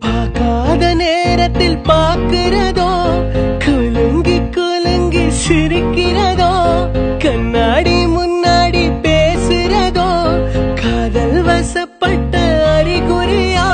பார்க்காத நேரத்தில் பார்க்கிறதோ, குலுங்கி குலுங்கி சிரிக்கிறதோ, கண்ணாடி முன்னாடி பேசுறதோ, காதல் வசப்பட்ட அறிகுறியா?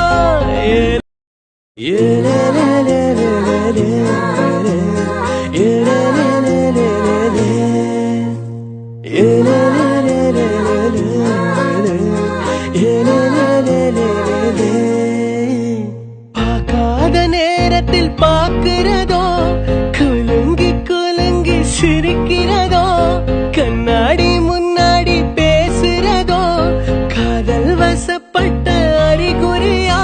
பார்க்காத நேரத்தில் பார்க்கிறதோ, குலுங்கி குலுங்கி சிரிக்கிறதோ, கண்ணாடி முன்னாடி பேசுறதோ, காதல் வசப்பட்ட அறிகுறியா?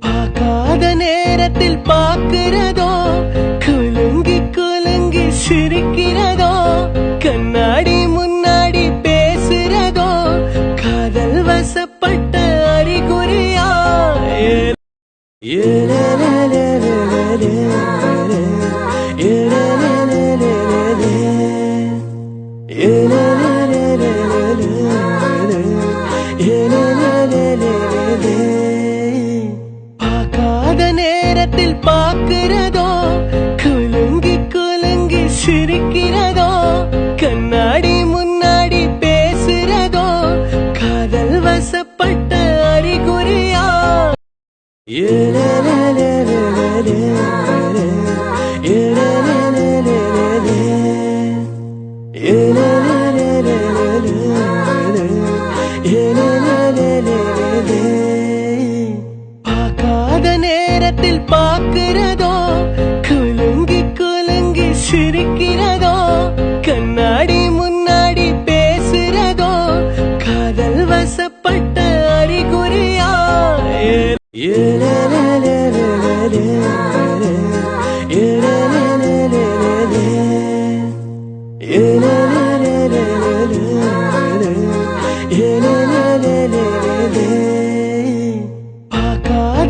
பார்க்காத நேரத்தில் பார்க்கிறதோ, குலுங்கி குலுங்கி சிரிக்கிறதோ, கண்ணாடி முன்னாடி பேசுறதோ, காதல் வசப்பட்ட அறிகுறியா? பார்க்காத நேரத்தில் பார்க்கிறதோ, குலுங்கி குலுங்கி சிரிக்கிறதோ, கண்ணாடி முன்னாடி பேசுறதோ, காதல் வசப்பட்ட அறிகுறியா? பார்க்காத நேரத்தில் பார்க்கிறதோ, குலுங்கி குலுங்கி சிரிக்கிறதோ, கண்ணாடி முன்னாடி பேசுறதோ, காதல் வசப்பட்ட அறிகுறியா? பார்க்காத நேரத்தில் பார்க்கிறதோ, குலுங்கி குலுங்கி சிரிக்கிறதோ, கண்ணாடி முன்னாடி பேசுறதோ, காதல் வசப்பட்ட அறிகுறியா?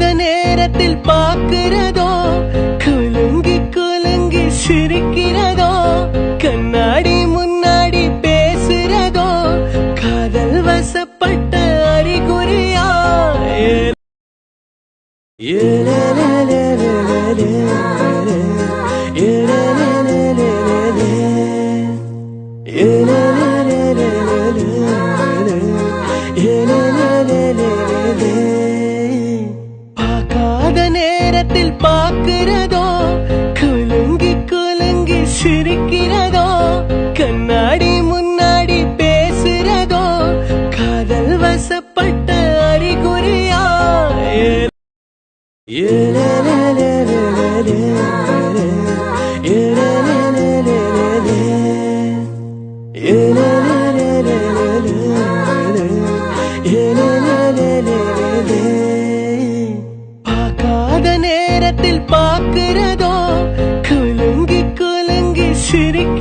பார்க்காத நேரத்தில் பார்க்கிறதோ, குலுங்கி குலுங்கி சிரிக்கிறதோ, கண்ணாடி முன்னாடி பேசுறதோ, காதல் வசப்பட்ட அறிகுறியா? பார்க்காத நேரத்தில் பார்க்கிறதோ, குலுங்கி குலுங்கி சிரிக்கிறதோ, கண்ணாடி முன்னாடி பேசுறதோ, காதல் வசப்பட்ட அறிகுறியா? பார்க்காத நேரத்தில் பார்க்கிறதோ, குலுங்கி குலுங்கி சிரிக்கிறதோ, கண்ணாடி முன்னாடி பேசுறதோ, காதல் வசப்பட்ட அறிகுறியா? பார்க்காத நேரத்தில் பார்க்கிறதோ, குலுங்கி குலுங்கி சிரிக்கிறதோ,